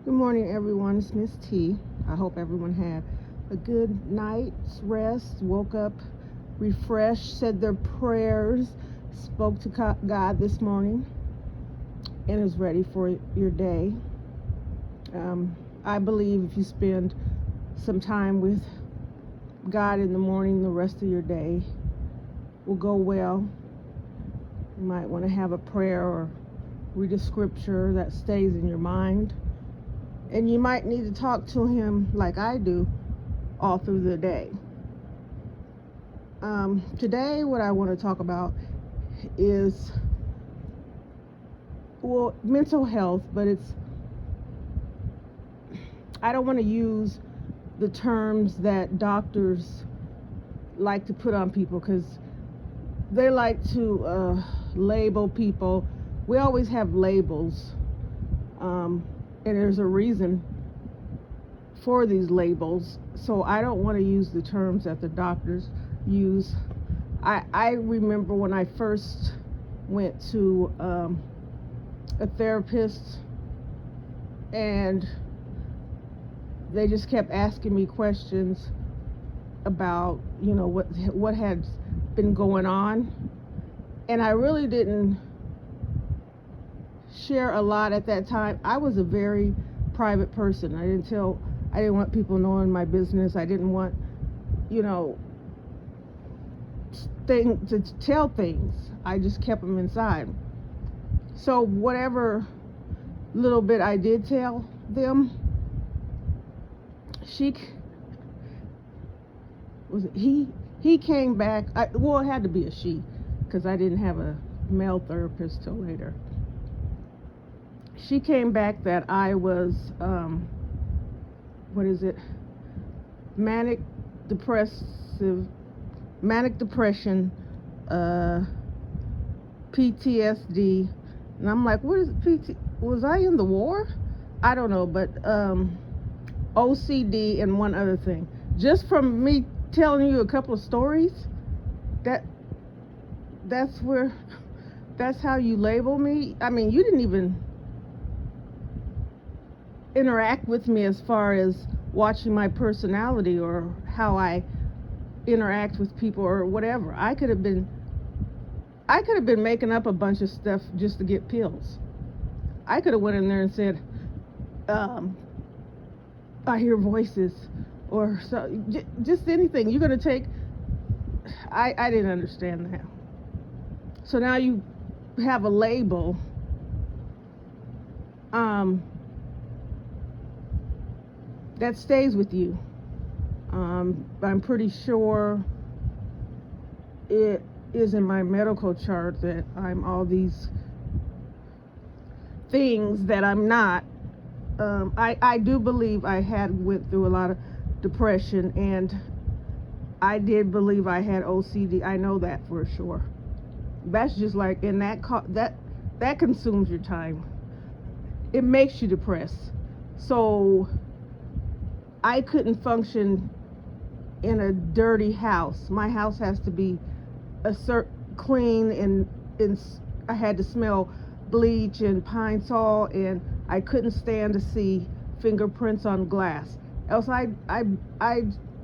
Good morning, everyone. It's Miss T. I hope everyone had a good night's rest, woke up refreshed, said their prayers, spoke to God this morning, and is ready for your day. I believe if you spend some time with God in the morning, the rest of your day will go well. You might want to have a prayer or read a scripture that stays in your mind. And you might need to talk to him like I do all through the day. Today, what I want to talk about is, mental health, but I don't want to use the terms that doctors like to put on people because they like to label people. We always have labels. And there's a reason for these labels. So I don't want to use the terms that the doctors use. I remember when I first went to a therapist, and they just kept asking me questions about, what had been going on. And I really didn't share a lot at that time. I was a very private person. I didn't want people knowing my business. I didn't want, to tell things. I just kept them inside. So whatever little bit I did tell them, he came back. It had to be a she, because I didn't have a male therapist till later. She came back that I was, manic depression, PTSD. And I'm like, what is was I in the war? I don't know, but OCD and one other thing. Just from me telling you a couple of stories, that's how you label me. I mean, you didn't even interact with me as far as watching my personality or how I interact with people or whatever. I could have been making up a bunch of stuff just to get pills. I could have went in there and said, I hear voices, or so, just anything. You're going to take. I didn't understand that. So now you have a label. That stays with you. I'm pretty sure it is in my medical chart that I'm all these things that I'm not. I do believe I went through a lot of depression, and I did believe I had OCD. I know that for sure. That's just like, and that consumes your time. It makes you depressed. So I couldn't function in a dirty house. My house has to be clean, and I had to smell bleach and Pine Sol, and I couldn't stand to see fingerprints on glass. Else I'd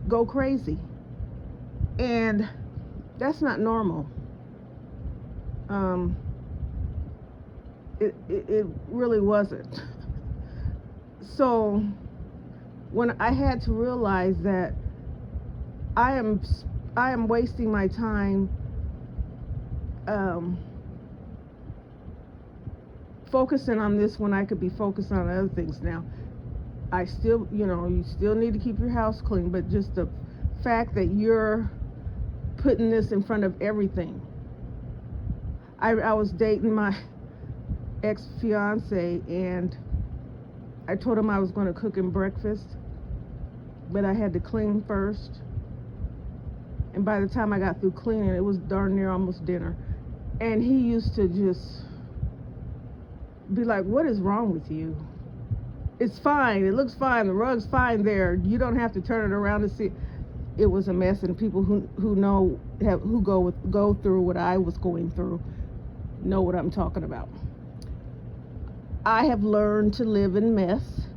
go crazy. And that's not normal. It really wasn't. So when I had to realize that I am wasting my time focusing on this when I could be focused on other things now. I still, you still need to keep your house clean, but just the fact that you're putting this in front of everything. I was dating my ex-fiance, and I told him I was going to cook him breakfast, but I had to clean first. And by the time I got through cleaning, it was darn near almost dinner. And he used to just be like, what is wrong with you? It's fine. It looks fine. The rug's fine there. You don't have to turn it around to see. It was a mess, and people who go through what I was going through know what I'm talking about. I have learned to live in mess,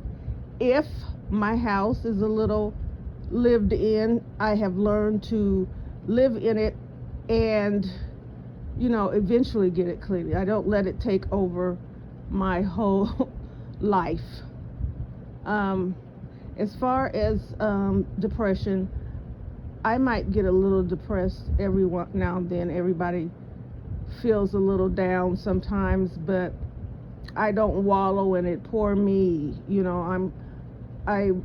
If my house is a little lived in, I have learned to live in it and, eventually get it clean. I don't let it take over my whole life. As far as depression, I might get a little depressed every now and then. Everybody feels a little down sometimes, but I don't wallow in it. Poor me, I'm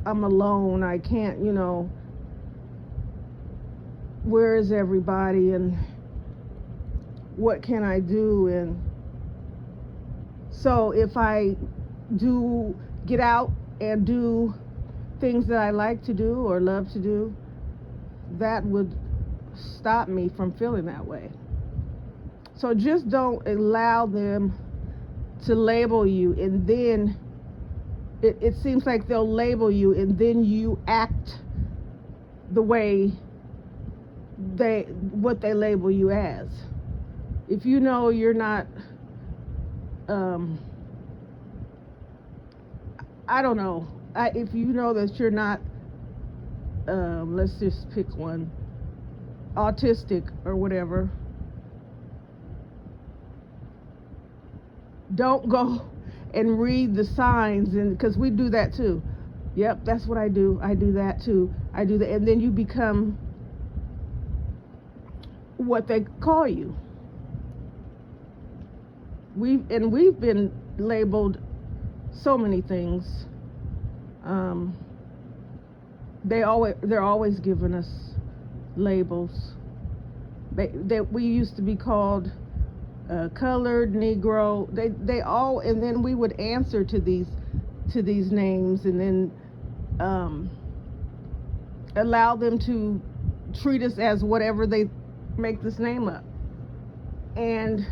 alone. I can't, where is everybody and what can I do? And so if I do get out and do things that I like to do or love to do, that would stop me from feeling that way. So just don't allow them to label you, and then it seems like they'll label you and then you act the way what they label you as. If you know you're not I don't know, if you know that you're not let's just pick one, autistic or whatever, don't go and read the signs, and because we do that too. Yep, that's what I do. I do that too. I do that, and then you become what they call you. We've been labeled so many things. They're always giving us labels. We used to be called colored, Negro. They all, and then we would answer to these names, and then allow them to treat us as whatever they make this name up, and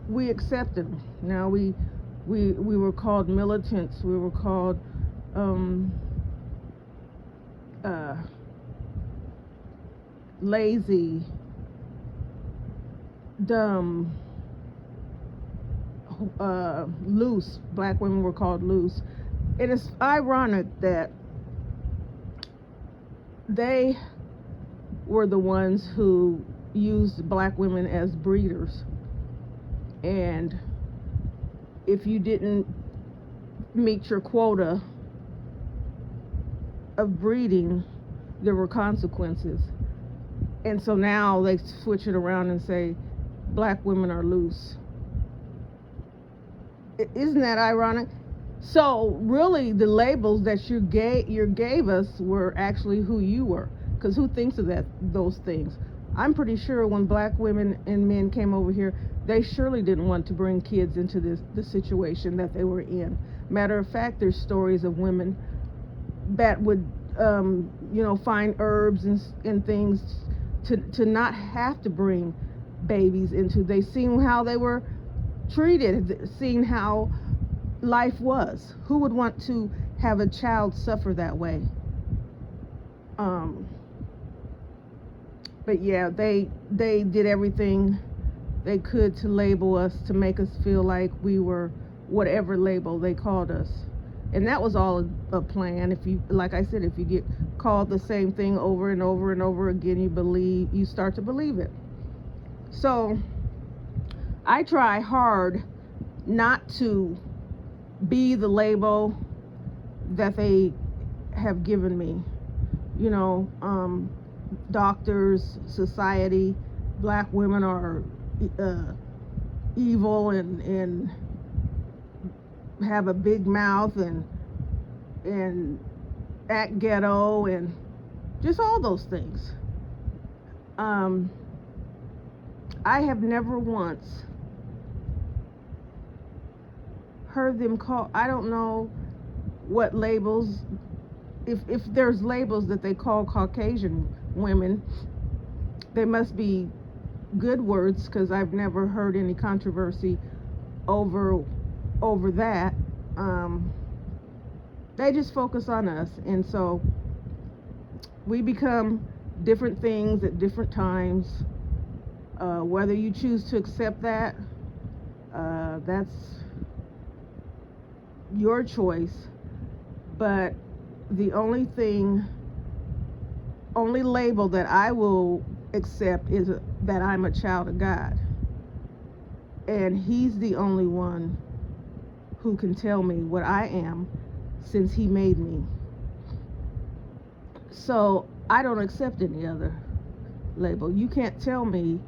we accepted them. Now we were called militants. We were called lazy, dumb, loose. Black women were called loose. It is ironic that they were the ones who used black women as breeders, and if you didn't meet your quota of breeding, there were consequences. And so now they switch it around and say black women are loose. Isn't that ironic? So really the labels that you gave us were actually who you were, because who thinks of those things? I'm pretty sure when black women and men came over here, they surely didn't want to bring kids into the situation that they were in. Matter of fact, there's stories of women that would find herbs and things to not have to bring babies into. They seen how they were treated, seen how life was. Who would want to have a child suffer that way? But yeah, they did everything they could to label us, to make us feel like we were whatever label they called us. And that was all a plan. If you, like I said, if you get called the same thing over and over and over again, you start to believe it. So I try hard not to be the label that they have given me. Doctors, society, black women are evil and have a big mouth and act ghetto and just all those things. I have never once heard them call, I don't know what labels, if there's labels that they call Caucasian women, they must be good words, because I've never heard any controversy over that. They just focus on us, and so we become different things at different times. Whether you choose to accept that, that's your choice. But the only label that I will accept is that I'm a child of God. And He's the only one who can tell me what I am, since He made me. So I don't accept any other label. You can't tell me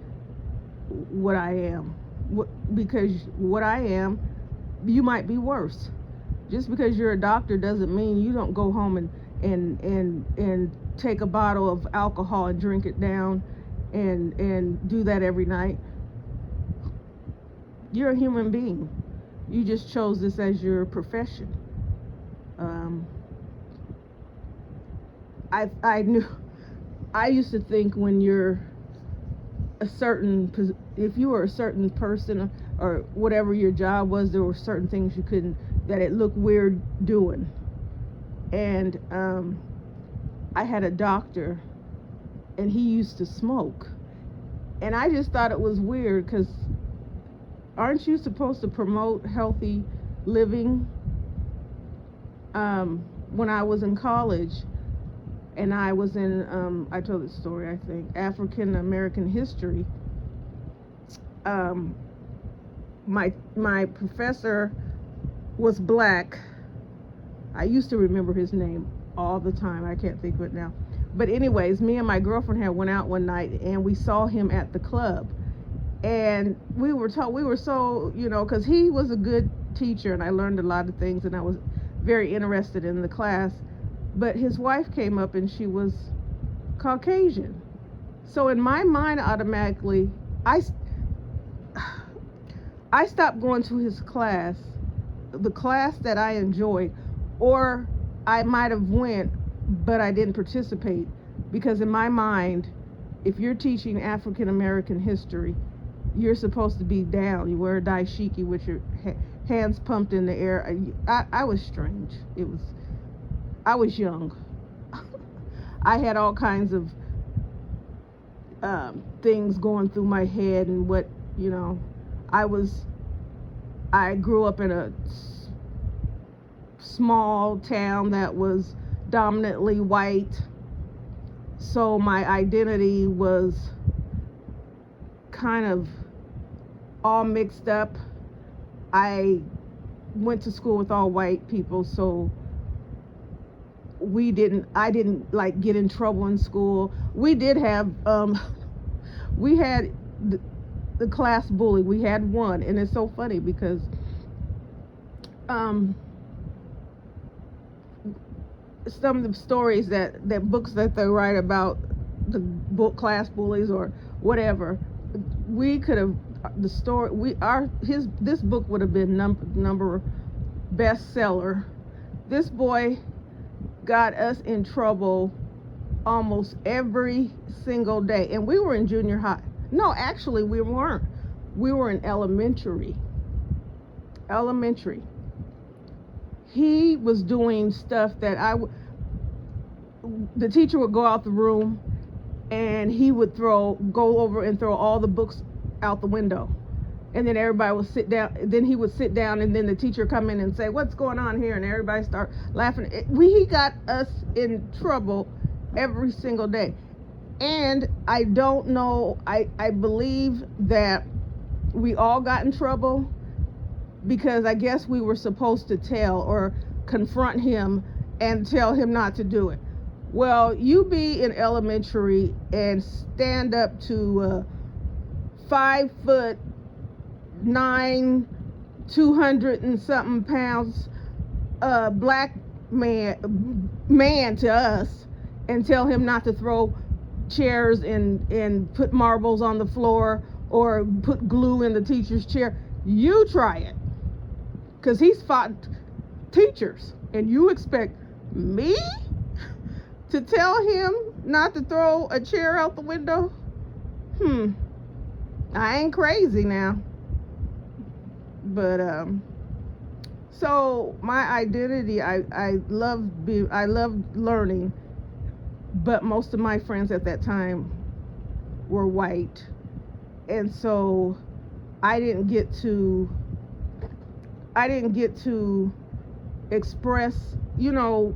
what I am, because what I am, you might be worse. Just because you're a doctor doesn't mean you don't go home and take a bottle of alcohol and drink it down and do that every night. You're a human being. You just chose this as your profession. I used to think when you're if you were a certain person or whatever your job was, there were certain things you couldn't, that it looked weird doing. And I had a doctor, and he used to smoke, and I just thought it was weird, because aren't you supposed to promote healthy living? When I was in college, and I was in, I told this story, I think, African American history. My professor was black. I used to remember his name all the time. I can't think of it now. But anyways, me and my girlfriend had went out one night, and we saw him at the club. And we were so, because he was a good teacher, and I learned a lot of things, and I was very interested in the class. But his wife came up, and she was Caucasian. So in my mind, automatically, I stopped going to his class, the class that I enjoyed, or I might have went, but I didn't participate, because in my mind, if you're teaching African American history, you're supposed to be down. You wear a dashiki with your hands pumped in the air. I was strange. I was young. I had all kinds of things going through my head, and what, I grew up in a small town that was dominantly white, so my identity was kind of all mixed up. I went to school with all white people, so I didn't like get in trouble in school. We did have we had the class bully. We had one, and it's so funny because some of the stories that books that they write about the book class bullies or whatever, we could have this book would have been number bestseller. This boy got us in trouble almost every single day, and we were in junior high. No, actually we weren't. We were in elementary. He was doing stuff that the teacher would go out the room, and he would go over and throw all the books out the window, and then everybody would sit down. Then he would sit down, and then the teacher come in and say, "What's going on here?" And everybody start laughing. He got us in trouble every single day. And I don't know, I believe that we all got in trouble because I guess we were supposed to tell or confront him and tell him not to do it. Well, you be in elementary and stand up to 5'9", 200 and something pounds black man to us and tell him not to throw chairs and put marbles on the floor or put glue in the teacher's chair. You try it, because he's fought teachers, and you expect me to tell him not to throw a chair out the window? I ain't crazy now. But so my identity, I loved learning, but most of my friends at that time were white, and so I didn't get to express you know,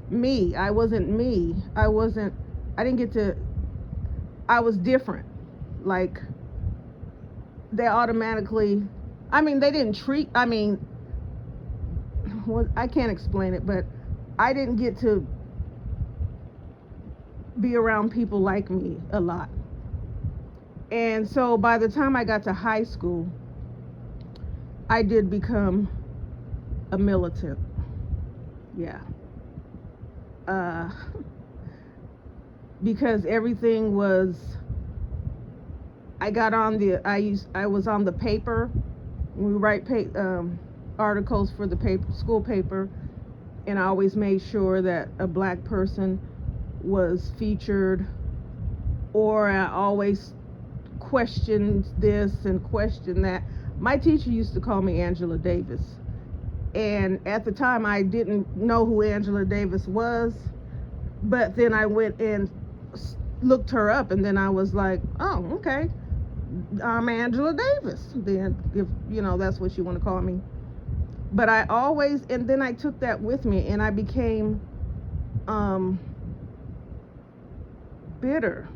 me. I wasn't me. I didn't get to, I was different. Like, they automatically, I mean, they didn't treat, I mean, well, I can't explain it, but I didn't get to be around people like me a lot. And so by the time I got to high school, I did become a militant. Yeah. Uh, because everything was, I got on the, I was on the paper. We write articles for the paper, school paper, and I always made sure that a black person was featured, or I always questioned this and questioned that. My teacher used to call me Angela Davis, and at the time I didn't know who Angela Davis was, but then I went and looked her up, and then I was like, oh, okay, I'm Angela Davis then, if you know that's what you want to call me. But I always, and then I took that with me, and I became bitter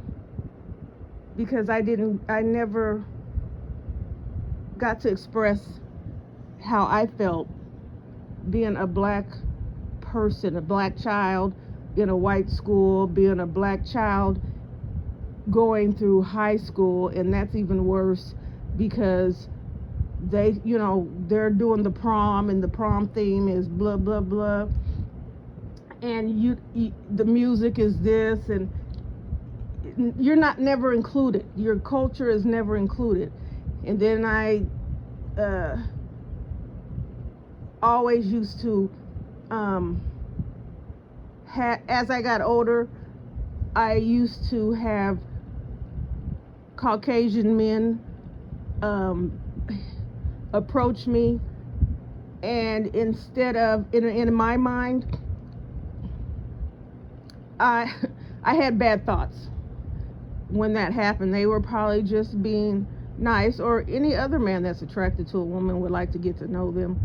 because I never got to express how I felt being a black person, a black child in a white school, being a black child going through high school. And that's even worse because they, you know, they're doing the prom, and the prom theme is blah blah blah, and the music is this, and you're never included. Your culture is never included. And then I always used to as I got older, I used to have Caucasian men approach me, and instead of, in my mind, I had bad thoughts when that happened. They were probably just being nice, or any other man that's attracted to a woman would like to get to know them.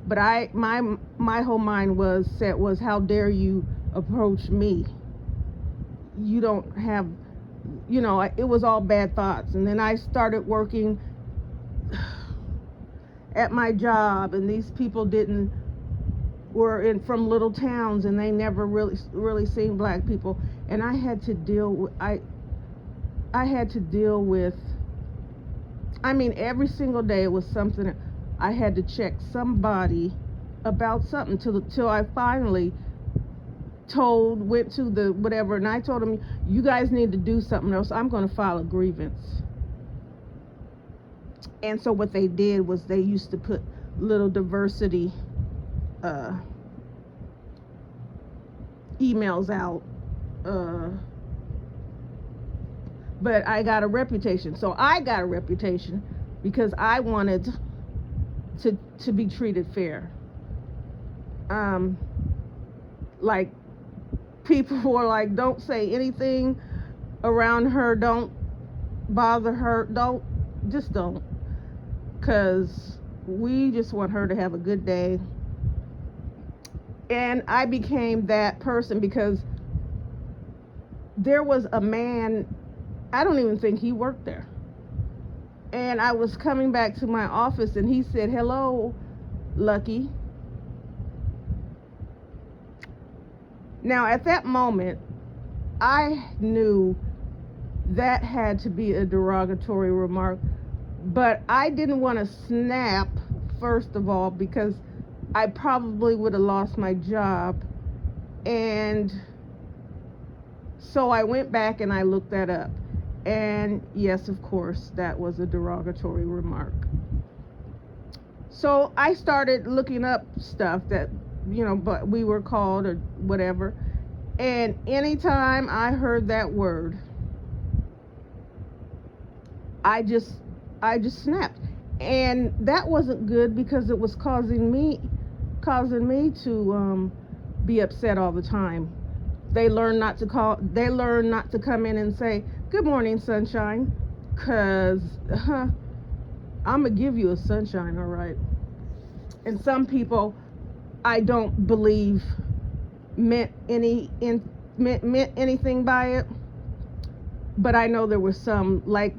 But my whole mind was set was, how dare you approach me? You don't have, you know, it was all bad thoughts. And then I started working at my job, and these people were from little towns, and they never really seen black people, and I had to deal with, I had to deal with, I mean, every single day it was something. I had to check somebody about something till I finally went to the whatever, and I told them, you guys need to do something else. I'm going to file a grievance. And so what they did was they used to put little diversity emails out, but I got a reputation. So I got a reputation because I wanted to be treated fair. Like, people were like, don't say anything around her, don't bother her, don't, because we just want her to have a good day. And I became that person because there was a man, I don't even think he worked there, and I was coming back to my office, and he said, hello, Lucky. Now at that moment I knew that had to be a derogatory remark, but I didn't want to snap, first of all, because I probably would have lost my job. And so I went back and I looked that up, and yes, of course, that was a derogatory remark. So I started looking up stuff that, you know, but we were called or whatever, and anytime I heard that word, I just snapped. And that wasn't good because it was causing me to be upset all the time. They learn not to come in and say, good morning, sunshine, because I'm gonna give you a sunshine, all right. And some people I don't believe meant meant anything by it, but I know there was some, like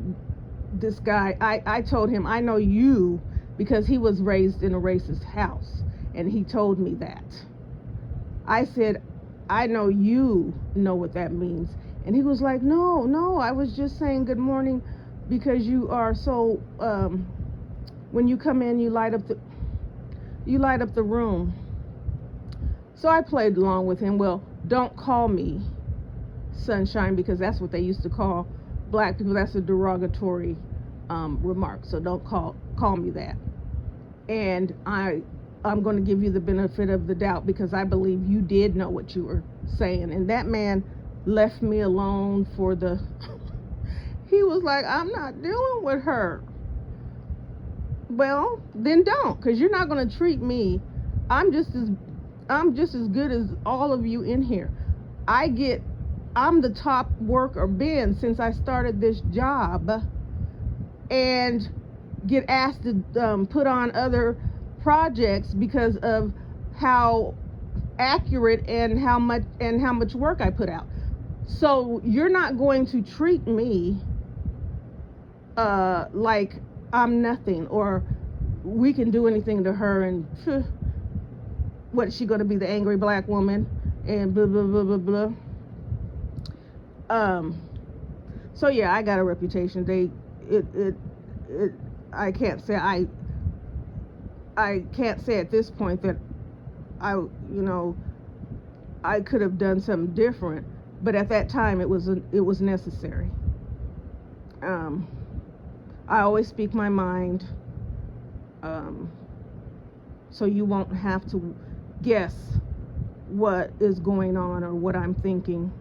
this guy. I told him, I know you, because he was raised in a racist house, and he told me that. I said, I know you know what that means. And he was like, no, I was just saying good morning because you are so, when you come in, you light up the room. So I played along with him. Well, don't call me sunshine, because that's what they used to call black people. That's a derogatory remark. So don't call me that. And I'm going to give you the benefit of the doubt, because I believe you did know what you were saying. And that man left me alone for the he was like, I'm not dealing with her. Well, then don't, because you're not going to treat me. I'm just as good as all of you in here. I'm the top worker been since I started this job, and get asked to put on other projects because of how accurate and how much work I put out. So you're not going to treat me like I'm nothing, or we can do anything to her, and what is she going to be, the angry black woman, and blah blah blah blah blah. So yeah, I got a reputation. I can't say at this point that I could have done something different, but at that time it was necessary. I always speak my mind, so you won't have to guess what is going on or what I'm thinking.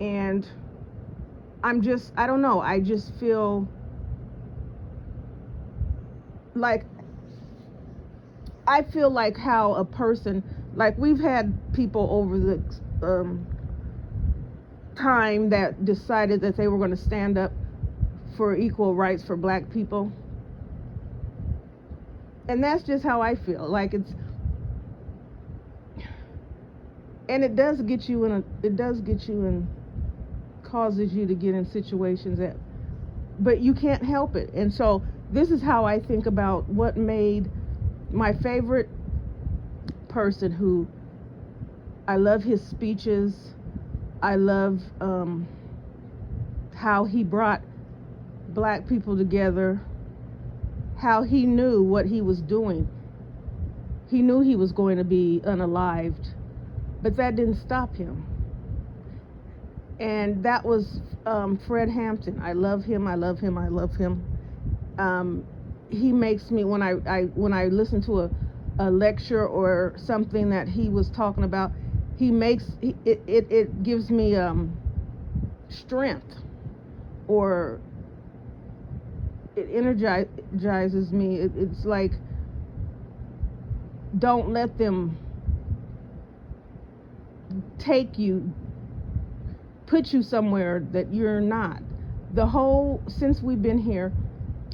And I don't know, I just feel like how a person, like we've had people over the time that decided that they were going to stand up for equal rights for black people, and that's just how I feel. Like it does get you in, causes you to get in situations but you can't help it. And so this is how I think about what made my favorite person, who I love his speeches. I love how he brought black people together, how he knew what he was doing. He knew he was going to be unalived, but that didn't stop him. And that was Fred Hampton. I love him. He makes me, when I listen to a lecture or something that he was talking about, it gives me strength, or it energizes me. It's like, don't let them put you somewhere that you're not. Since we've been here,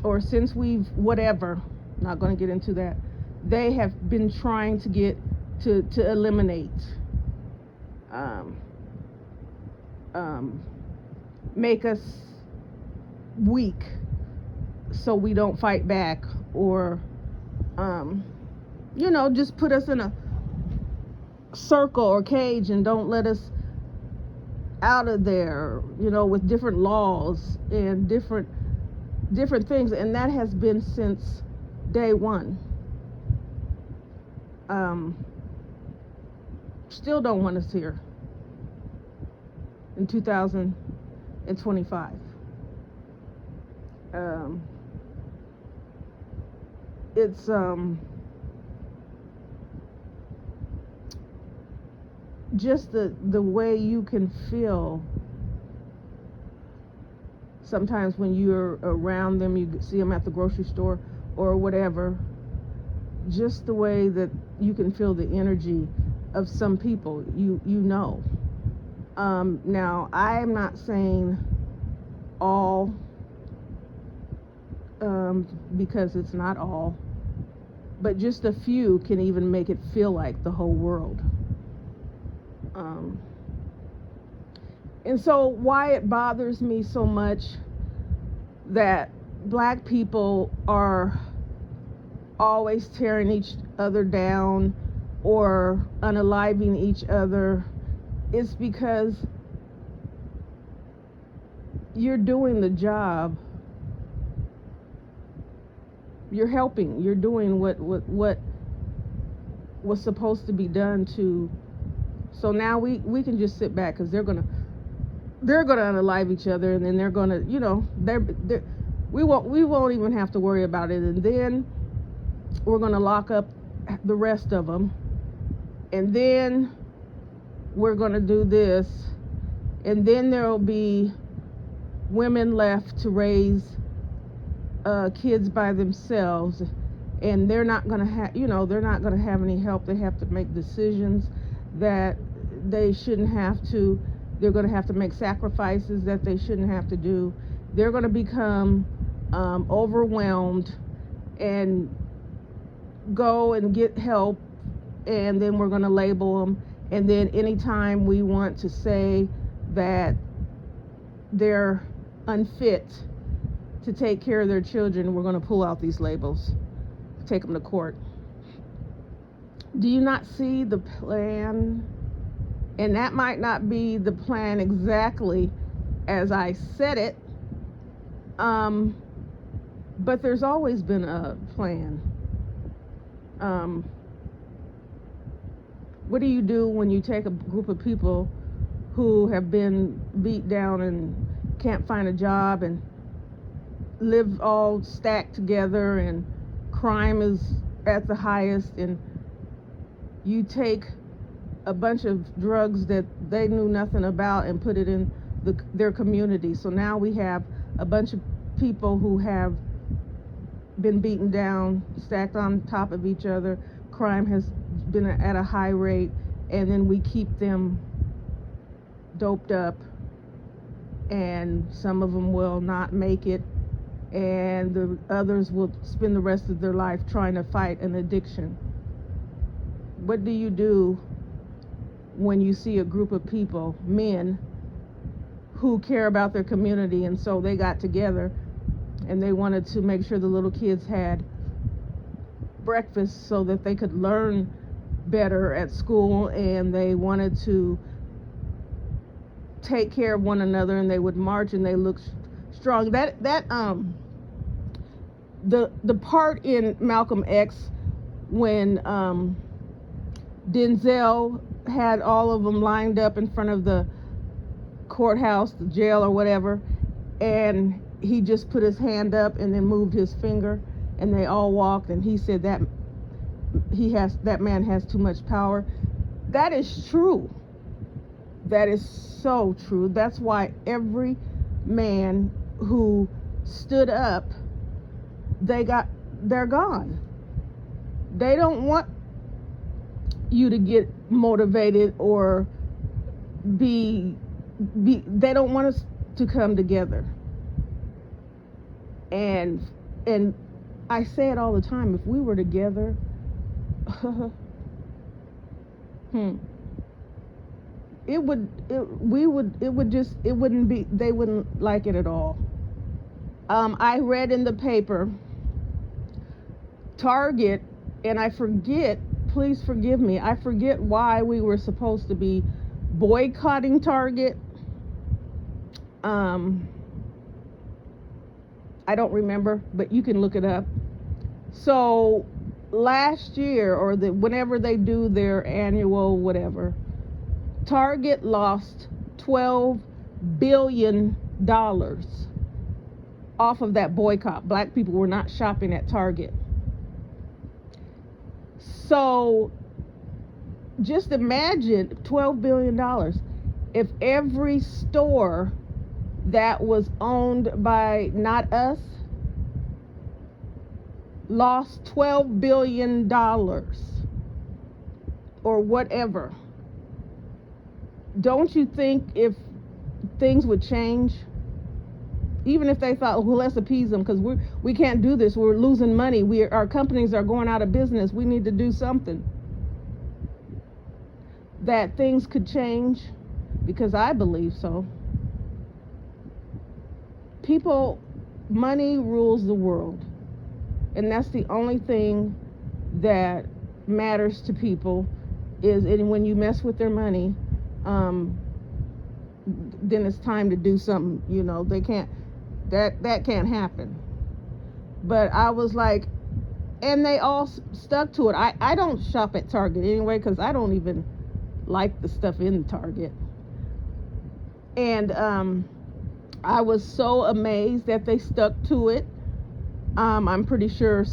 or since we've whatever, not going to get into that, they have been trying to get to eliminate, make us weak so we don't fight back, or just put us in a circle or cage and don't let us out of there, with different laws and different things. And that has been since day one. Still don't want us here in 2025. It's just the way you can feel sometimes when you're around them. You see them at the grocery store or whatever, just the way that you can feel the energy of some people. Now I'm not saying all, because it's not all, but just a few can even make it feel like the whole world. And so why it bothers me so much that black people are always tearing each other down or unaliving each other is because you're doing the job. You're helping. You're doing what was supposed to be done to. So now we can just sit back because they're gonna unalive each other, and then they're gonna, we won't even have to worry about it, and then we're gonna lock up the rest of them, and then we're gonna do this, and then there'll be women left to raise kids by themselves, and they're not gonna have any help. They have to make decisions that they shouldn't have to. They're going to have to make sacrifices that they shouldn't have to do. They're going to become overwhelmed and go and get help, and then we're going to label them. And then anytime we want to say that they're unfit to take care of their children, we're going to pull out these labels, take them to court. Do you not see the plan? And that might not be the plan exactly as I said it, but there's always been a plan. What do you do when you take a group of people who have been beat down and can't find a job and live all stacked together, and crime is at the highest, and you take a bunch of drugs that they knew nothing about and put it in their community? So now we have a bunch of people who have been beaten down, stacked on top of each other. Crime has been at a high rate, and then we keep them doped up, and some of them will not make it, and the others will spend the rest of their life trying to fight an addiction. What do you do when you see a group of people, men, who care about their community, and so they got together and they wanted to make sure the little kids had breakfast so that they could learn better at school, and they wanted to take care of one another, and they would march and they looked strong. The part in Malcolm X when Denzel had all of them lined up in front of the courthouse, the jail or whatever, and he just put his hand up and then moved his finger, and they all walked, and he said that man has too much power. That is true. That is so true. That's why every man who stood up, they're gone. They don't want you to get motivated or they don't want us to come together. And I say it all the time, if we were together, they wouldn't like it at all. I read in the paper, Target, and I forget, please forgive me, I forget why we were supposed to be boycotting Target. I don't remember, but you can look it up. So last year, or whenever they do their annual whatever, Target lost $12 billion off of that boycott. Black people were not shopping at Target. So just imagine $12 billion. If every store that was owned by not us lost $12 billion or whatever, don't you think if things would change? even if they thought, well, let's appease them because we can't do this, we're losing money, our companies are going out of business, we need to do something, that things could change, because I believe so. Money rules the world, and that's the only thing that matters to people, and when you mess with their money, then it's time to do something. They can't, that can't happen. But I was like, and they all stuck to it. I don't shop at Target anyway, because I don't even like the stuff in Target. And I was so amazed that they stuck to it. I'm pretty sure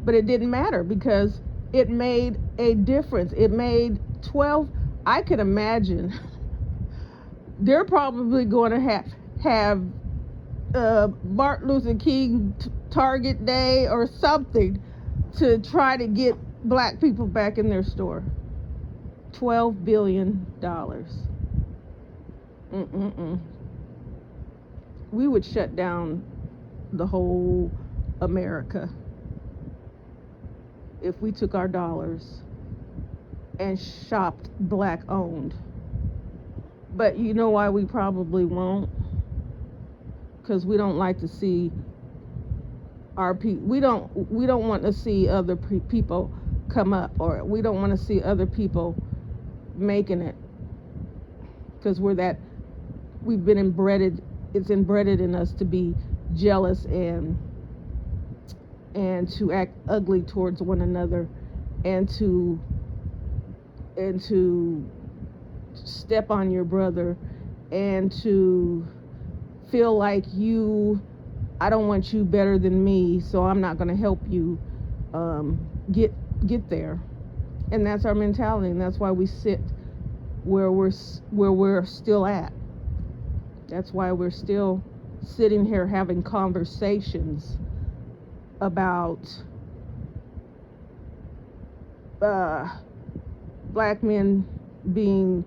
but it didn't matter, because it made a difference. It made 12, I could imagine they're probably going to have Martin Luther King Target Day or something to try to get black people back in their store. $12 billion. We would shut down the whole America if we took our dollars and shopped black owned. But you know why we probably won't? Because we don't like to see our people. We don't want to see other people come up, or we don't want to see other people making it, because we've been inbred. It's inbred in us to be jealous and to act ugly towards one another, and to step on your brother, and to feel like I don't want you better than me, so I'm not going to help you get there. And that's our mentality, and that's why we sit where we're still at. That's why we're still sitting here having conversations about black men being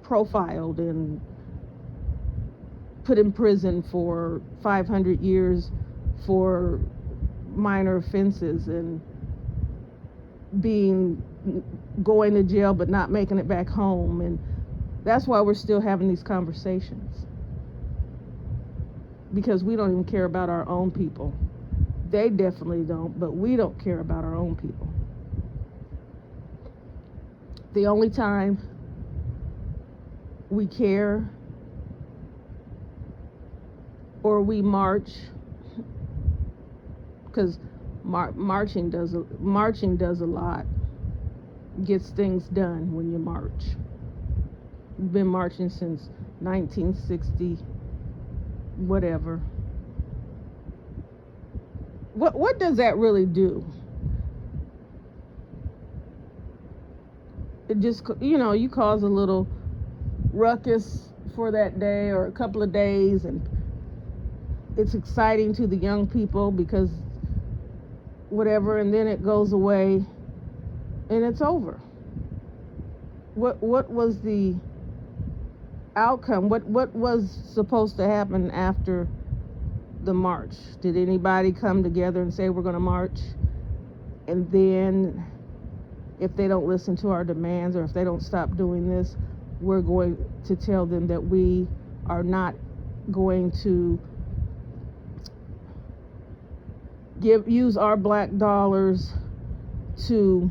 profiled and put in prison for 500 years for minor offenses, and going to jail but not making it back home. And that's why we're still having these conversations, because we don't even care about our own people. They definitely don't, but we don't care about our own people. The only time we care or we march, because marching does a lot, gets things done when you march. We've been marching since 1960, whatever. What does that really do? It just, you cause a little ruckus for that day or a couple of days, and it's exciting to the young people because whatever, and then it goes away and it's over. What was the outcome? What was supposed to happen after the march? Did anybody come together and say, we're going to march, and then if they don't listen to our demands, or if they don't stop doing this, we're going to tell them that we are not going to use our black dollars to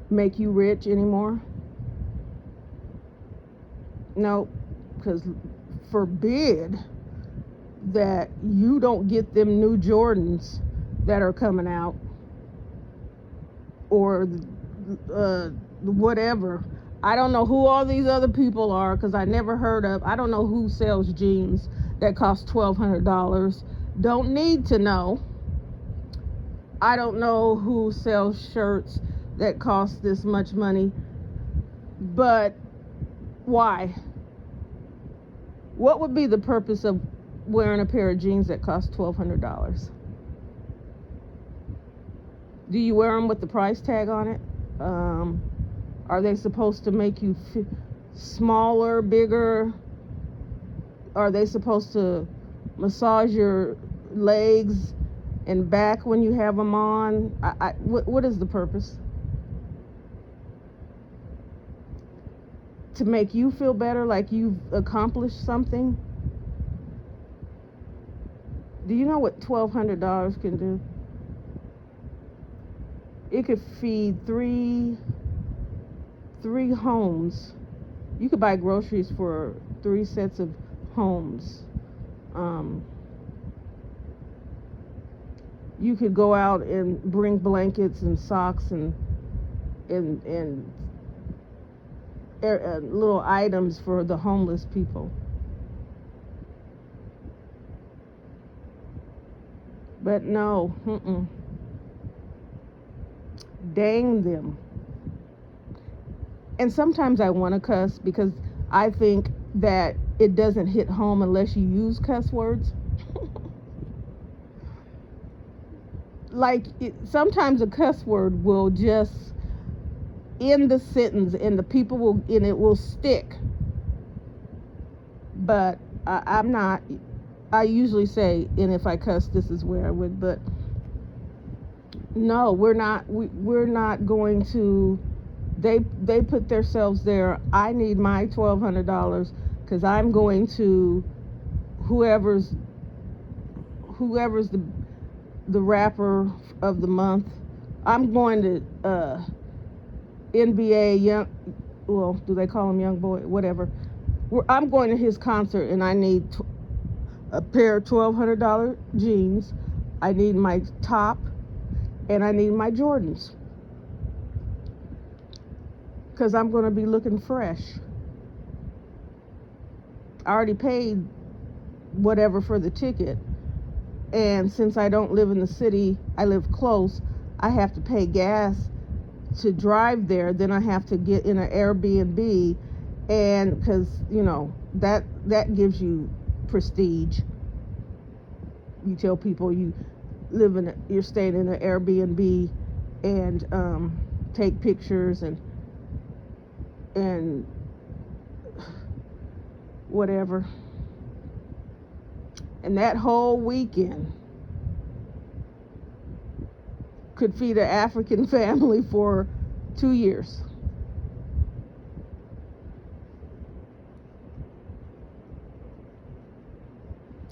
make you rich anymore? No, because forbid that you don't get them new Jordans that are coming out, or whatever. I don't know who all these other people are, because I never heard of. I don't know who sells jeans that cost $1,200. Don't need to know. I don't know who sells shirts that cost this much money. But why? What would be the purpose of wearing a pair of jeans that cost $1,200? Do you wear them with the price tag on it? Are they supposed to make you smaller, bigger? are they supposed to massage your legs and back when you have them on? What is the purpose? To make you feel better, like you've accomplished something? Do you know what $1,200 can do? It could feed three homes. You could buy groceries for 3 sets of homes. You could go out and bring blankets and socks and little items for the homeless people. But no, dang them. And sometimes I want to cuss because I think that it doesn't hit home unless you use cuss words. Like, sometimes a cuss word will just end the sentence and it will stick. But I'm not. I usually say, and if I cuss, this is where I would. But no, we're not. We're not going to. They put themselves there. I need my $1,200 because I'm going to whoever's the rapper of the month. I'm going to NBA young. Well, do they call him young boy? Whatever. I'm going to his concert and I need a pair of $1,200 jeans. I need my top and I need my Jordans. Because I'm going to be looking fresh. I already paid whatever for the ticket. And since I don't live in the city, I live close, I have to pay gas to drive there. Then I have to get in an Airbnb. And because, that gives you prestige. You tell people you're staying in an Airbnb and take pictures and whatever. And that whole weekend could feed an African family for 2 years.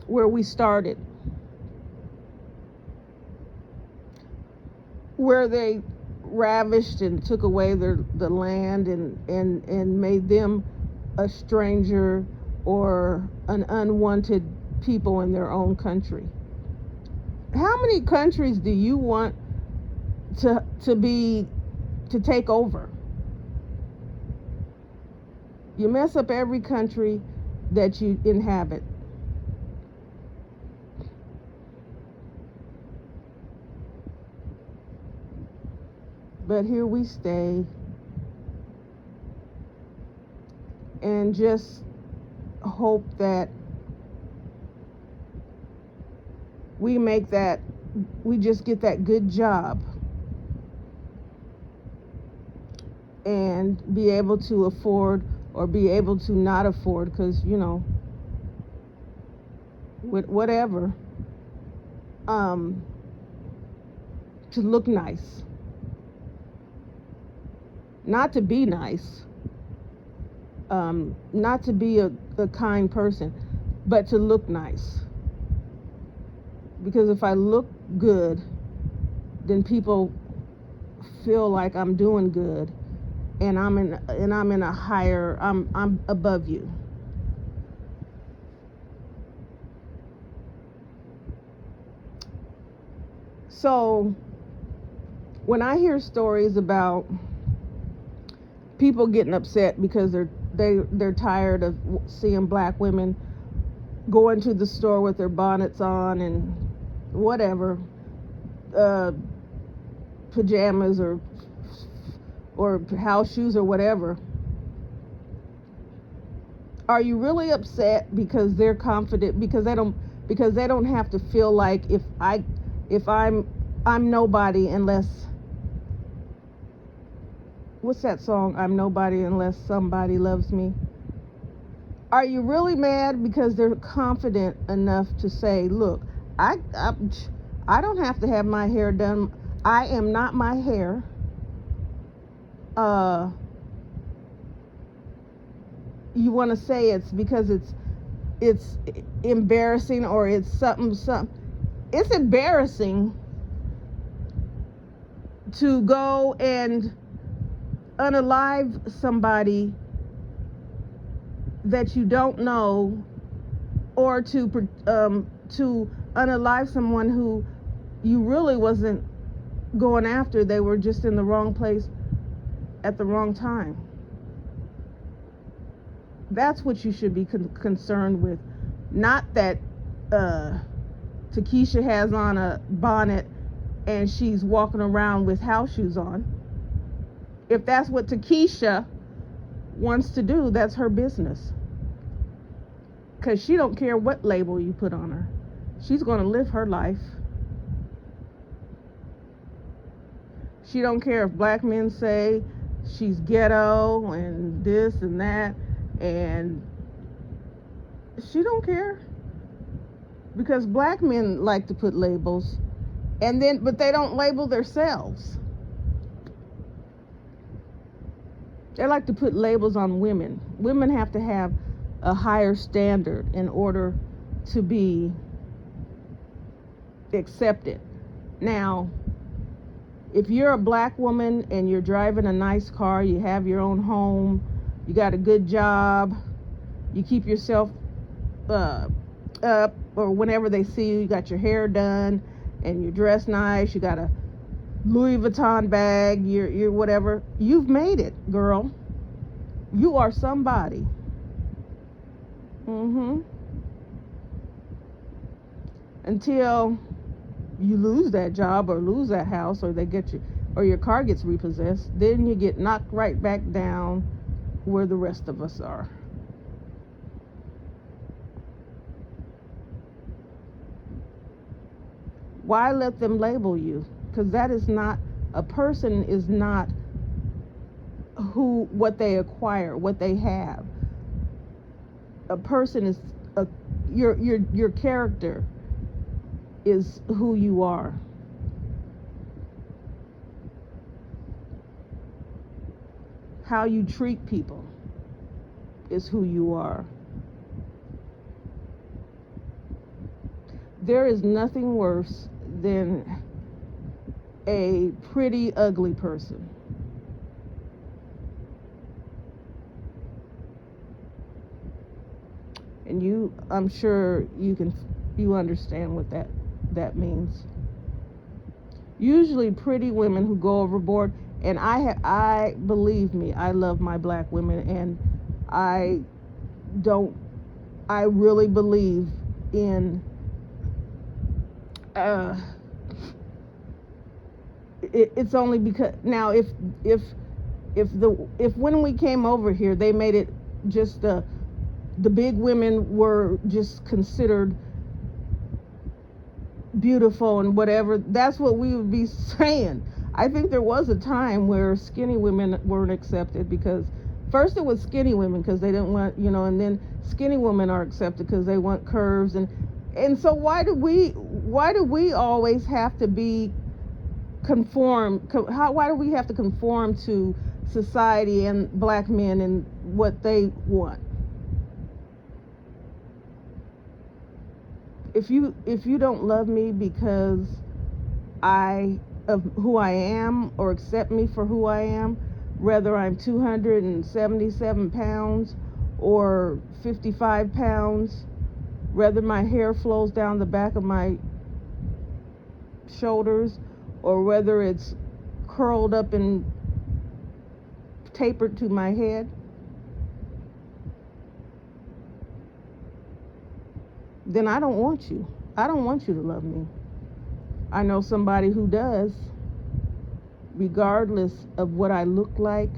Where we started. Where they ravished and took away the land and made them a stranger or an unwanted people in their own country. How many countries do you want to take over? You mess up every country that you inhabit. But here we stay and just hope that we just get that good job and be able to afford or be able to not afford, because with whatever, to look nice, not to be nice, not to be a kind person, but to look nice. Because if I look good, then people feel like I'm doing good, and I'm in a higher. I'm above you. So when I hear stories about people getting upset because they're tired of seeing black women going to the store with their bonnets on and whatever, pajamas or house shoes or whatever, are you really upset because they're confident, because they don't have to feel like if I'm nobody unless, what's that song, I'm nobody unless somebody loves me? Are you really mad because they're confident enough to say, look, I don't have to have my hair done. I am not my hair. You want to say it's because it's embarrassing, or it's something. It's embarrassing to go and unalive somebody that you don't know, or to unalive someone who you really wasn't going after. They were just in the wrong place at the wrong time. That's what you should be concerned with. Not that Takesha has on a bonnet and she's walking around with house shoes on. If that's what Takesha wants to do, that's her business. Because she don't care what label you put on her. She's going to live her life. She don't care if black men say she's ghetto and this and that, and she don't care. Because black men like to put labels, but they don't label themselves. They like to put labels on women. Women have to have a higher standard in order to be accepted. Now, if you're a black woman and you're driving a nice car, you have your own home, you got a good job, you keep yourself up, or whenever they see you, you got your hair done and you're dressed nice, you got a Louis Vuitton bag, you're whatever, you've made it, girl. You are somebody. Until you lose that job or lose that house, or they get you, or your car gets repossessed, then you get knocked right back down where the rest of us are. Why let them label you? Because that is not, a person is not what they acquire, what they have. A person is your character is who you are. How you treat people is who you are. There is nothing worse than a pretty ugly person. And I'm sure you understand what that means. Usually pretty women who go overboard, and I believe me, I love my black women, and I really believe in it's only because now if when we came over here they made it just the big women were just considered beautiful and whatever, that's what we would be saying. I think there was a time where skinny women weren't accepted, because first it was skinny women because they didn't want, and then skinny women are accepted because they want curves, and so why do we always have to be why do we have to conform to society and black men and what they want? If you don't love me because of who I am, or accept me for who I am, whether I'm 277 pounds or 55 pounds, whether my hair flows down the back of my shoulders, or whether it's curled up and tapered to my head, then I don't want you. I don't want you to love me. I know somebody who does, regardless of what I look like.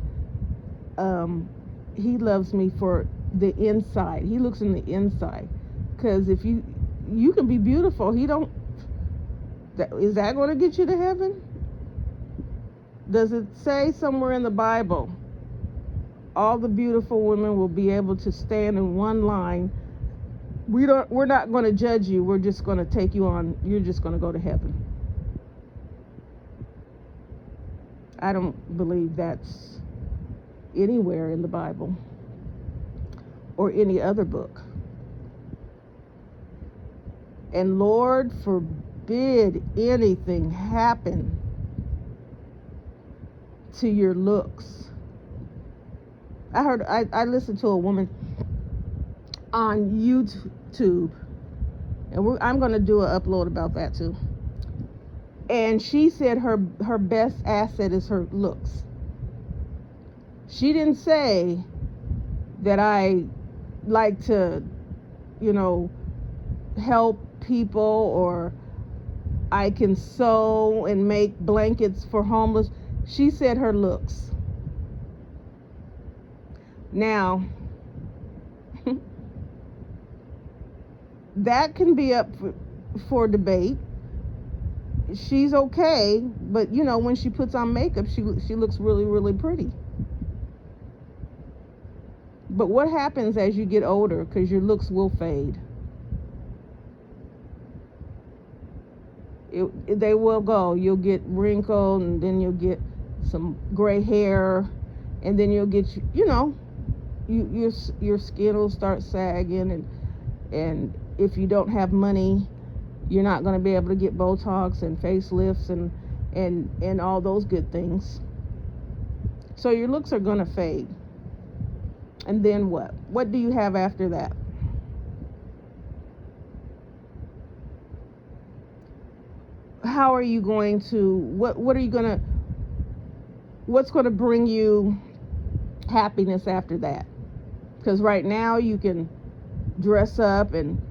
He loves me for the inside. He looks in the inside. Because if you can be beautiful, is that going to get you to heaven? Does it say somewhere in the Bible all the beautiful women will be able to stand in one line. We're not going to judge you. We're just going to take you on. You're just going to go to heaven. I don't believe that's anywhere in the Bible or any other book. And Lord forbid anything happen to your looks. I listened to a woman on YouTube, and I'm going to do an upload about that too. And she said her best asset is her looks. She didn't say that I like to, help people, or I can sew and make blankets for homeless. She said her looks. Now, that can be up for debate. She's okay, but when she puts on makeup, she looks really, really pretty. But what happens as you get older? Because your looks will fade. They will go. You'll get wrinkled, and then you'll get some gray hair, and then you'll get your skin will start sagging, and if you don't have money, you're not going to be able to get Botox and facelifts and all those good things. So your looks are going to fade. And then what? What do you have after that? How are you going to, what are you going to, what's going to bring you happiness after that? Because right now you can dress up and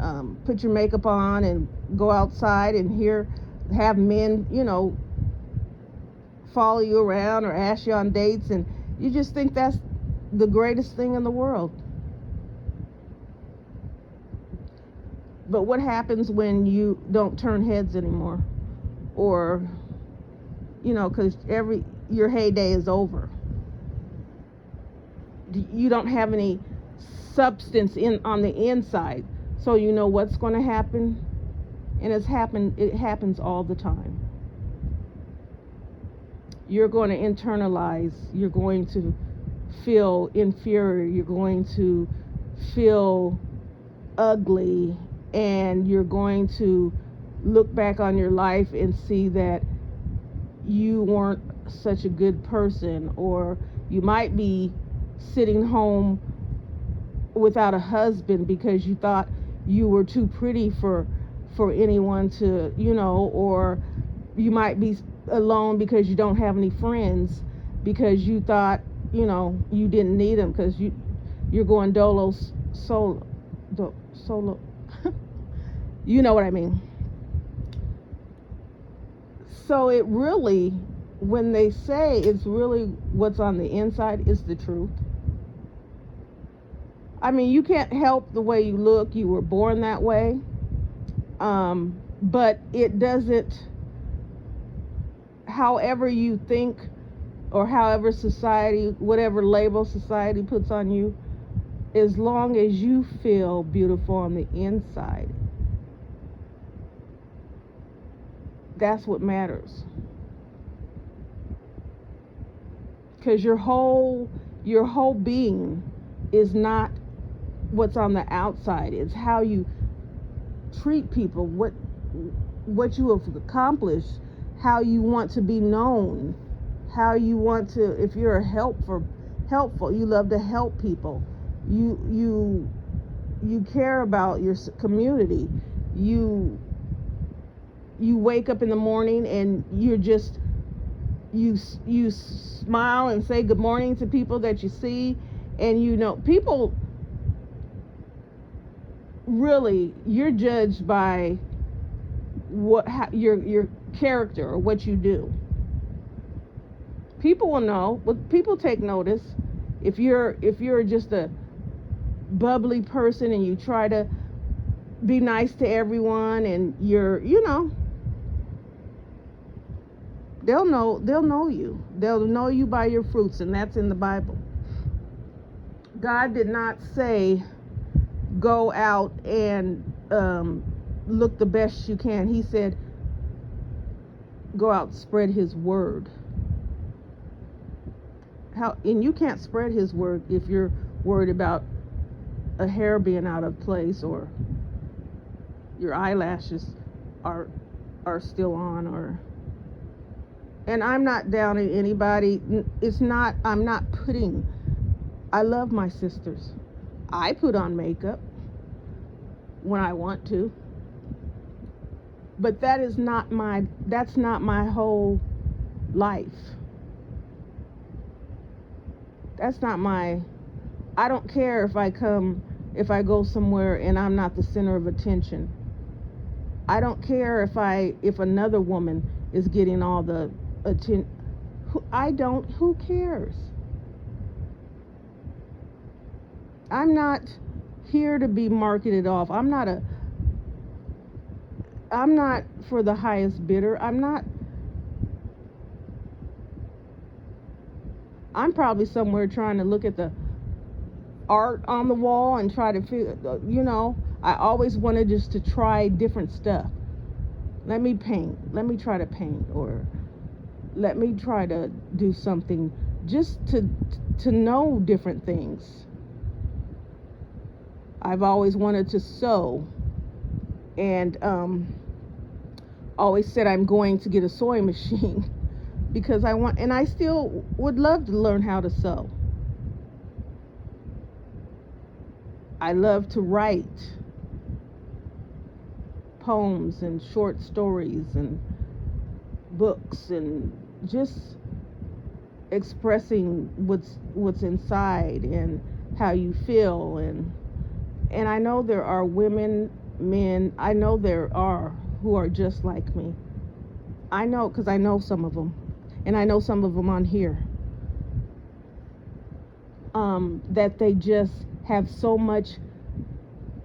put your makeup on and go outside and have men, follow you around or ask you on dates, and you just think that's the greatest thing in the world. But what happens when you don't turn heads anymore? Or, because your heyday is over. You don't have any substance on the inside, so you know what's going to happen. And it happens all the time. You're going to internalize, you're going to feel inferior, you're going to feel ugly, and you're going to look back on your life and see that you weren't such a good person, or you might be sitting home without a husband because you thought you were too pretty for anyone to, or you might be alone because you don't have any friends, because you thought, you didn't need them, because you're going solo. You know what I mean. So it really, when they say it's really what's on the inside, is the truth. I mean, you can't help the way you look. You were born that way. But it doesn't, however you think, or however society, whatever label society puts on you, as long as you feel beautiful on the inside, that's what matters. Because your whole being is not what's on the outside. It's how you treat people, what you have accomplished, how you want to be known, how you want to, if you're helpful, you love to help people, you care about your community, you wake up in the morning and you smile and say good morning to people that you see, and people really, you're judged by your character or what you do. People will know, but people take notice. If you're just a bubbly person and you try to be nice to everyone, and they'll know you. They'll know you by your fruits, and that's in the Bible. God did not say go out and look the best you can. He said go out and spread his word. And you can't spread his word if you're worried about a hair being out of place, or your eyelashes are still on, and I'm not downing anybody. I love my sisters. I put on makeup when I want to, but that's not my whole life. I don't care if I go somewhere and I'm not the center of attention. I don't care if another woman is getting all the attention. Who cares? I'm not here to be marketed off. I'm not for the highest bidder. I'm probably somewhere trying to look at the art on the wall and try to figure, I always wanted just to try different stuff. Let me try to paint, or let me try to do something just to know different things. I've always wanted to sew, and always said I'm going to get a sewing machine because I still would love to learn how to sew. I love to write poems and short stories and books, and just expressing what's inside and how you feel, and I know there are women, men, I know there are who are just like me. I know, because I know some of them, and I know some of them on here, that they just have so much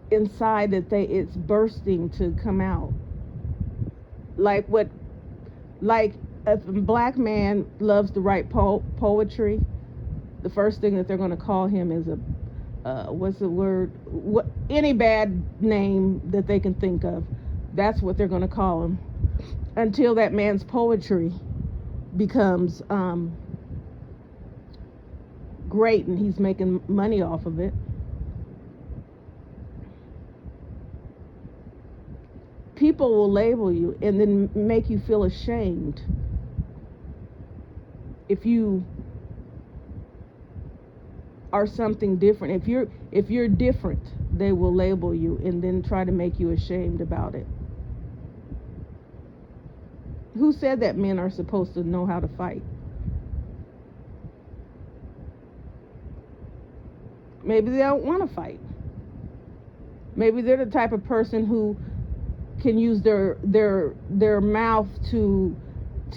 inside that it's bursting to come out. Like if a black man loves to write poetry, the first thing that they're going to call him is any bad name that they can think of. That's what they're going to call him, until that man's poetry becomes great and he's making money off of it. People will label you and then make you feel ashamed. If you are something different, if you're different, they will label you and then try to make you ashamed about it. Who said that men are supposed to know how to fight? Maybe they don't want to fight. Maybe they're the type of person who can use their mouth to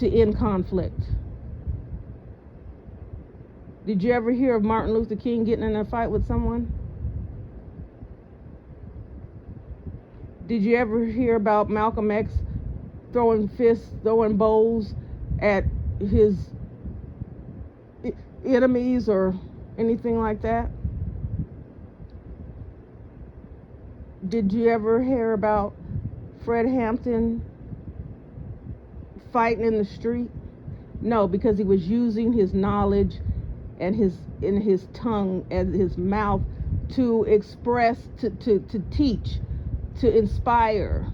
end conflict. Did you ever hear of Martin Luther King getting in a fight with someone? Did you ever hear about Malcolm X throwing fists, throwing bowls at his enemies or anything like that? Did you ever hear about Fred Hampton fighting in the street? No, because he was using his knowledge and his tongue and his mouth to express, to teach, to inspire,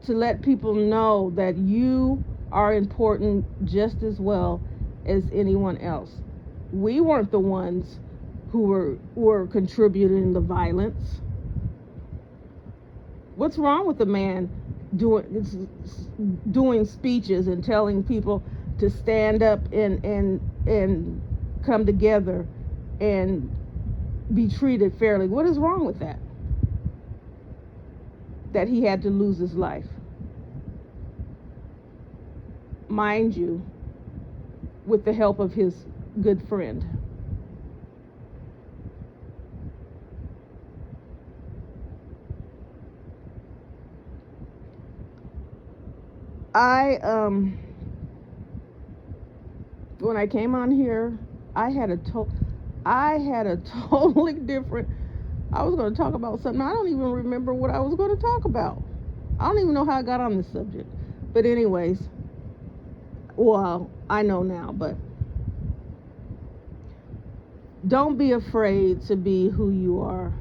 to let people know that you are important just as well as anyone else. We weren't the ones who were contributing the violence. What's wrong with a man doing speeches and telling people to stand up and come together and be treated fairly? What is wrong with that? That he had to lose his life. Mind you, with the help of his good friend. When I came on here, I had I had a totally different. I was going to talk about something. I don't even remember what I was going to talk about. I don't even know how I got on this subject. But anyways, well, I know now, but don't be afraid to be who you are.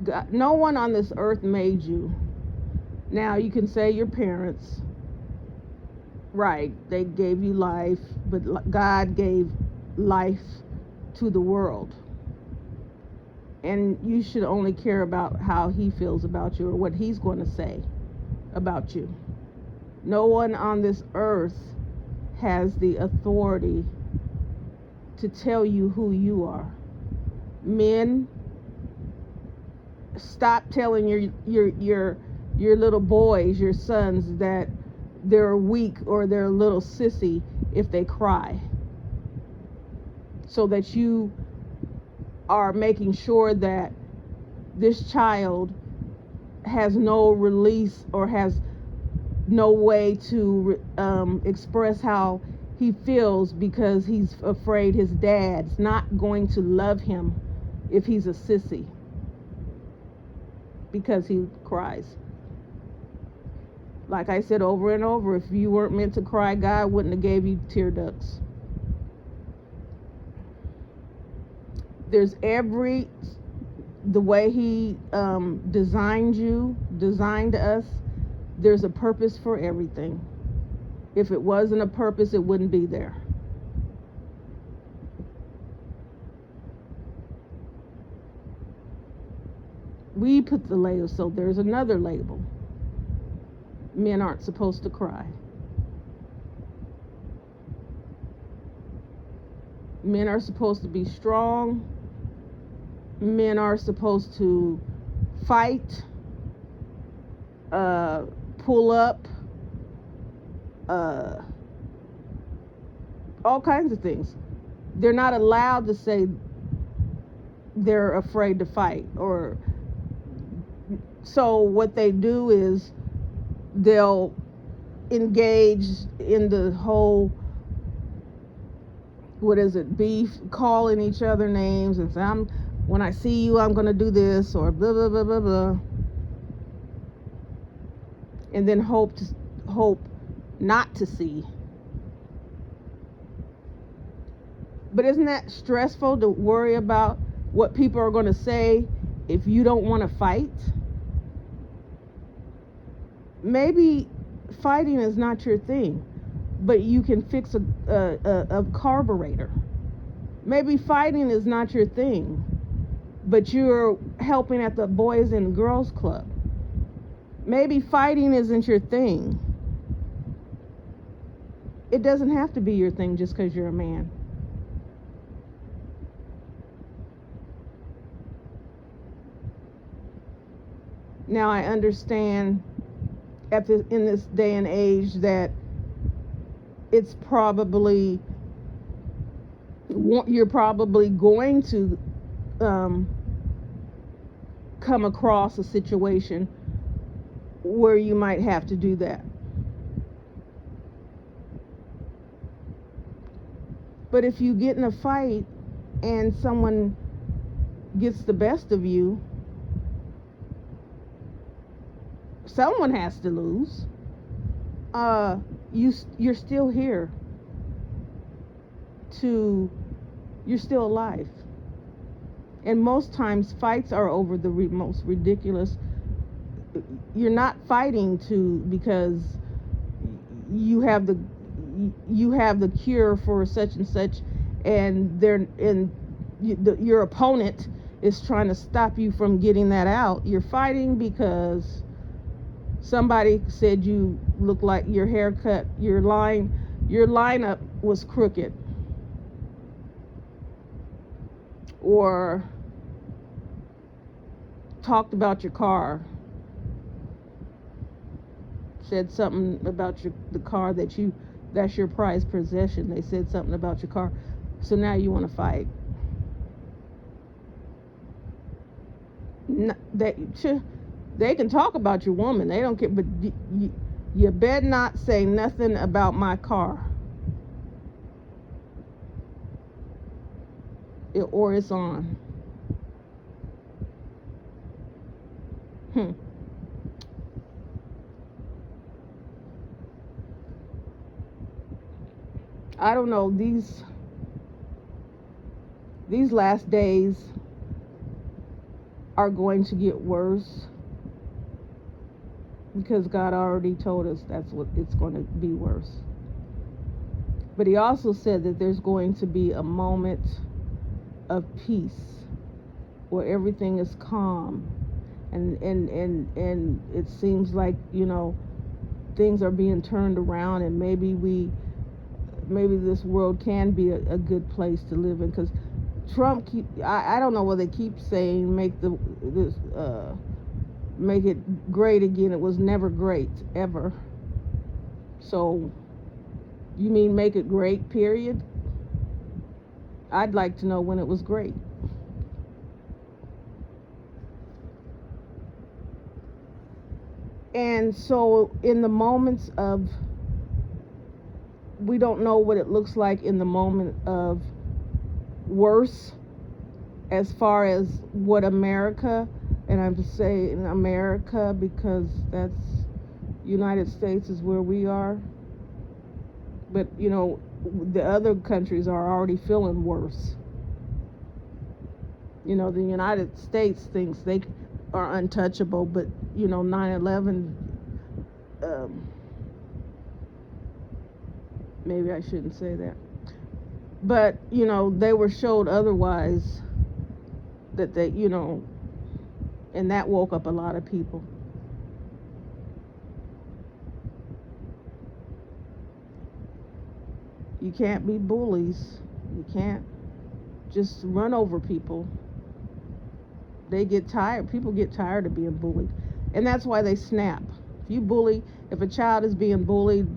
God, no one on this earth made you. Now, you can say your parents, right, they gave you life, but God gave life to the world. And you should only care about how he feels about you or what he's going to say about you. No one on this earth has the authority to tell you who you are. Men, stop telling your little boys, your sons, that they're weak or they're a little sissy if they cry, so that you are making sure that this child has no release or has no way to express how he feels, because he's afraid his dad's not going to love him if he's a sissy because he cries. Like I said over and over, if you weren't meant to cry, God wouldn't have gave you tear ducts. There's the way he designed us, there's a purpose for everything. If it wasn't a purpose, it wouldn't be there. We put the label, so there's another label. Men aren't supposed to cry. Men are supposed to be strong. Men are supposed to fight, pull up, all kinds of things. They're not allowed to say they're afraid to fight. Or so what they do is they'll engage in the whole, beef, calling each other names and say, when I see you, I'm going to do this, or blah, blah, blah, blah, blah. And then hope not to see. But isn't that stressful to worry about what people are going to say if you don't want to fight? Maybe fighting is not your thing, but you can fix a carburetor. Maybe fighting is not your thing, but you're helping at the Boys and Girls Club. Maybe fighting isn't your thing. It doesn't have to be your thing just because you're a man. Now, I understand in this day and age that it's probably, you're probably going to come across a situation where you might have to do that. But if you get in a fight and someone gets the best of you, someone has to lose. You're still here. You're still alive. And most times fights are over the most ridiculous. You're not fighting because you have the cure for such and such, and your opponent is trying to stop you from getting that out. You're fighting because somebody said you look like your haircut, your lineup was crooked, or talked about your car, said something about the car that's your prized possession. They said something about your car, so now you want to fight. They can talk about your woman, they don't care, but you better not say nothing about my car. or it's on. Hmm. I don't know, these last days are going to get worse because God already told us that's what it's going to be, worse. But he also said that there's going to be a moment of peace where everything is calm, and it seems like, things are being turned around, and maybe this world can be a good place to live in, because Trump I don't know what they keep saying, make it great again. It was never great, ever. So you mean make it great, period? I'd like to know when it was great. And so in the moments of, we don't know what it looks like in the moment of worse, as far as what America, and I'm saying America because that's United States is where we are, but the other countries are already feeling worse. The United States thinks they are untouchable, but 9/11, maybe I shouldn't say that, but they were showed otherwise, that they and that woke up a lot of people. You can't be bullies. You can't just run over people. They get tired. People get tired of being bullied, and that's why they snap. If a child is being bullied,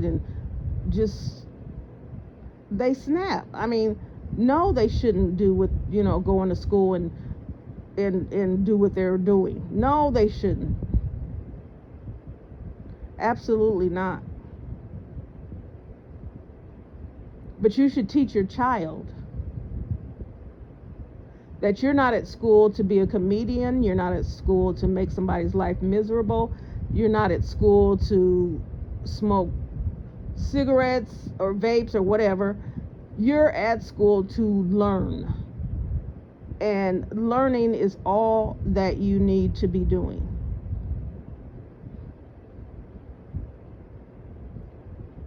and just, they snap. I mean, no, they shouldn't do what, going to school and do what they're doing. No, they shouldn't. Absolutely not. But you should teach your child that you're not at school to be a comedian. You're not at school to make somebody's life miserable. You're not at school to smoke cigarettes or vapes or whatever. You're at school to learn. And learning is all that you need to be doing.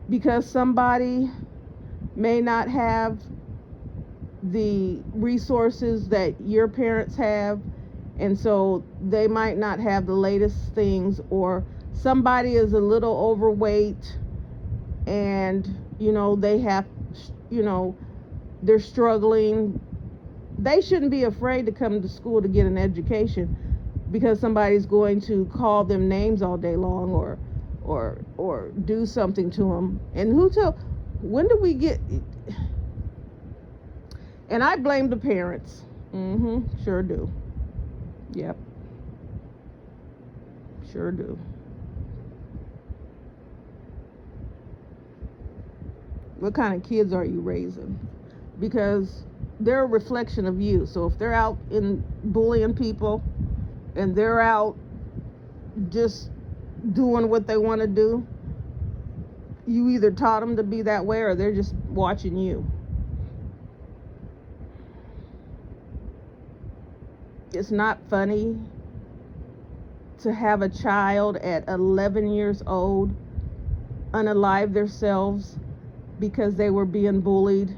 Because somebody may not have the resources that your parents have, and so they might not have the latest things, or somebody is a little overweight, and they have, they're struggling. They shouldn't be afraid to come to school to get an education, because somebody's going to call them names all day long, or do something to them. And when do we get, and I blame the parents. Sure do. Yep. Sure do. What kind of kids are you raising? Because they're a reflection of you. So if they're out in bullying people, and they're out just doing what they want to do, you either taught them to be that way, or they're just watching you. It's not funny to have a child at 11 years old unalive themselves because they were being bullied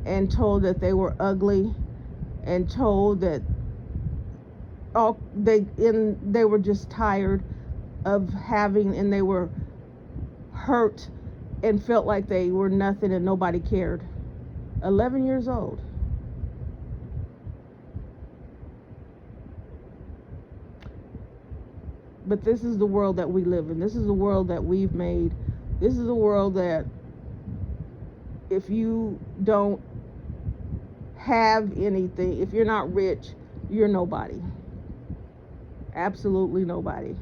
and told that they were ugly, and told that they were just tired of having, and they were hurt and felt like they were nothing and nobody cared. 11 years old. But this is the world that we live in. This is the world that we've made. This is the world that if you don't have anything, if you're not rich, you're nobody. Absolutely nobody.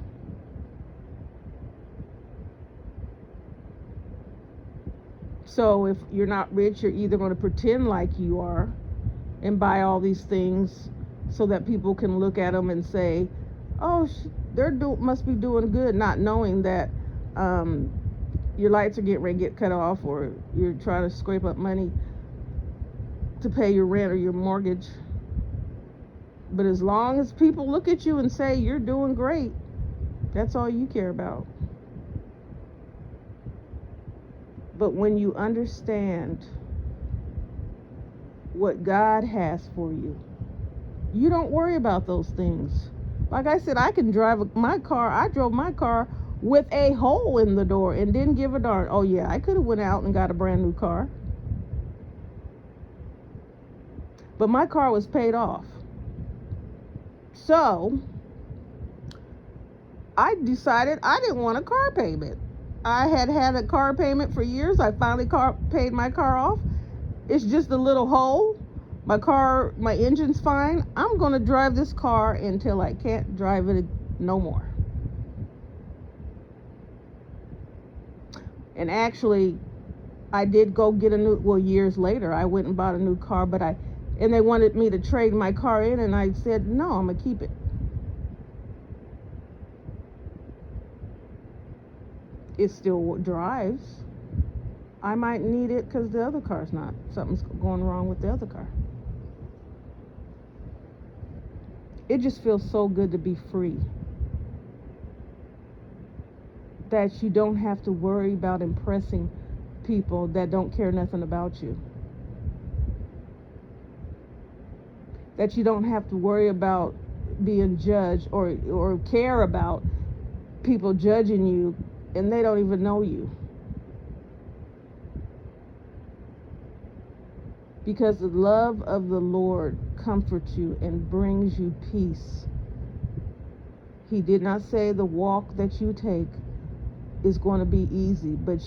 So if you're not rich, you're either going to pretend like you are, and buy all these things so that people can look at them and say, oh, must be doing good, not knowing that your lights are getting ready to get cut off, or you're trying to scrape up money to pay your rent or your mortgage. But as long as people look at you and say you're doing great, that's all you care about. But when you understand what God has for you, you don't worry about those things. Like I said, I can drive my car. I drove my car with a hole in the door and didn't give a darn. Oh yeah, I could have went out and got a brand new car. But my car was paid off. So I decided I didn't want a car payment. I had a car payment for years. I finally paid my car off. It's just a little hole. My engine's fine. I'm going to drive this car until I can't drive it no more. And actually, I did go get years later, I went and bought a new car, and they wanted me to trade my car in, and I said, no, I'm going to keep it. It still drives. I might need it because the other car's not. Something's going wrong with the other car. It just feels so good to be free. That you don't have to worry about impressing people that don't care nothing about you. That you don't have to worry about being judged or care about people judging you and they don't even know you. Because the love of the Lord comforts you and brings you peace. He did not say the walk that you take is going to be easy, but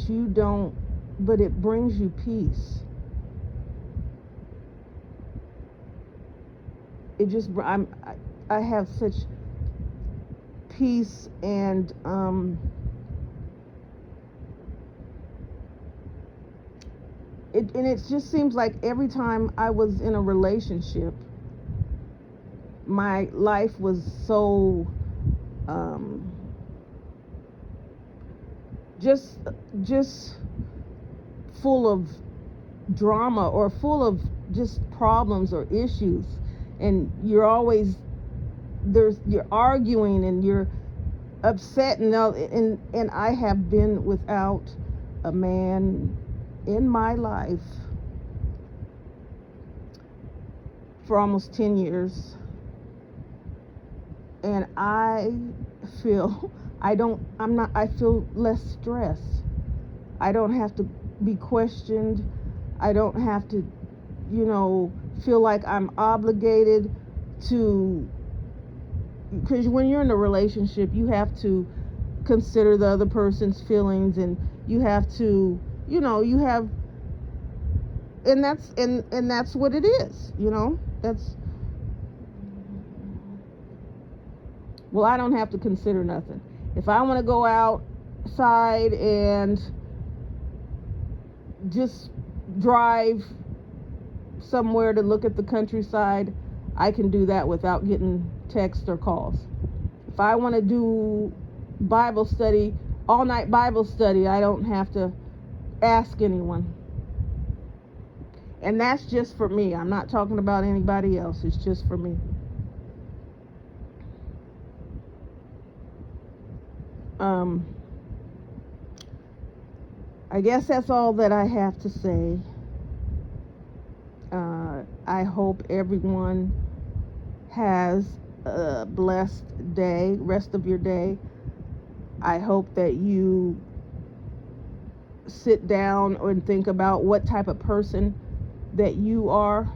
it brings you peace. I have such peace, and it just seems like every time I was in a relationship, my life was so just full of drama, or full of just problems or issues, and you're arguing and you're upset, and I have been without a man in my life for almost 10 years, and I feel less stress. I don't have to be questioned. I don't have to, feel like I'm obligated to, because when you're in a relationship, you have to consider the other person's feelings, and you have to, and that's what it is, well, I don't have to consider nothing. If I want to go outside and just drive somewhere to look at the countryside, I can do that without getting texts or calls. If I want to do Bible study, all night Bible study, I don't have to ask anyone. And that's just for me. I'm not talking about anybody else. It's just for me. I guess that's all that I have to say. I hope everyone has a blessed day, rest of your day. I hope that you sit down and think about what type of person that you are.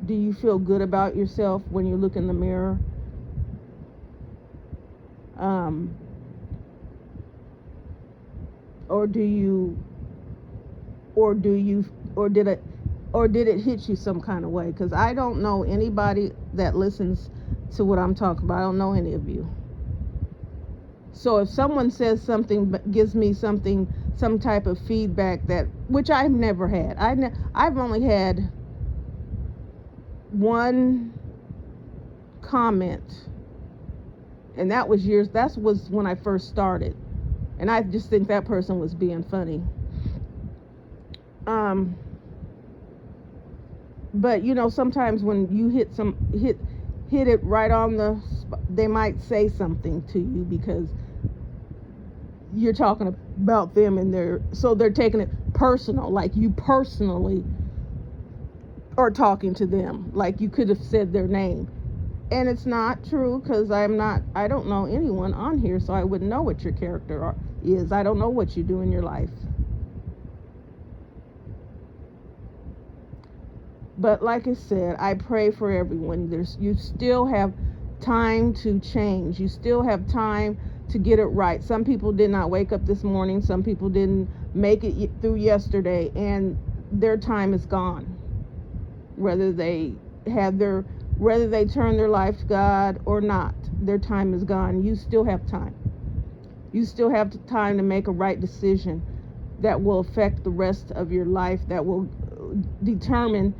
Do you feel good about yourself when you look in the mirror? Or did it hit you some kind of way? Because I don't know anybody that listens to what I'm talking about. I don't know any of you. So if someone says something, gives me some type of feedback, which I've never had. I've only had one comment, and that was when I first started, and I just think that person was being funny. But sometimes when you hit it right on the spot, they might say something to you because you're talking about them, and they're taking it personal, like you personally are talking to them, like you could have said their name. And it's not true, because I don't know anyone on here, so I wouldn't know what your character is. I don't know what you do in your life. But like I said, I pray for everyone. You still have time to change. You still have time to get it right. Some people did not wake up this morning. Some people didn't make it through yesterday, and their time is gone. Whether they turn their life to God or not, their time is gone. You still have time. You still have time to make a right decision that will affect the rest of your life, that will determine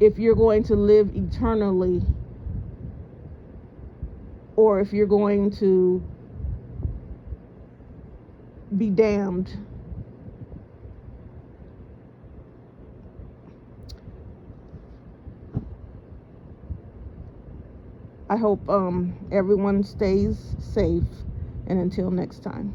if you're going to live eternally or if you're going to be damned. I hope everyone stays safe, and until next time.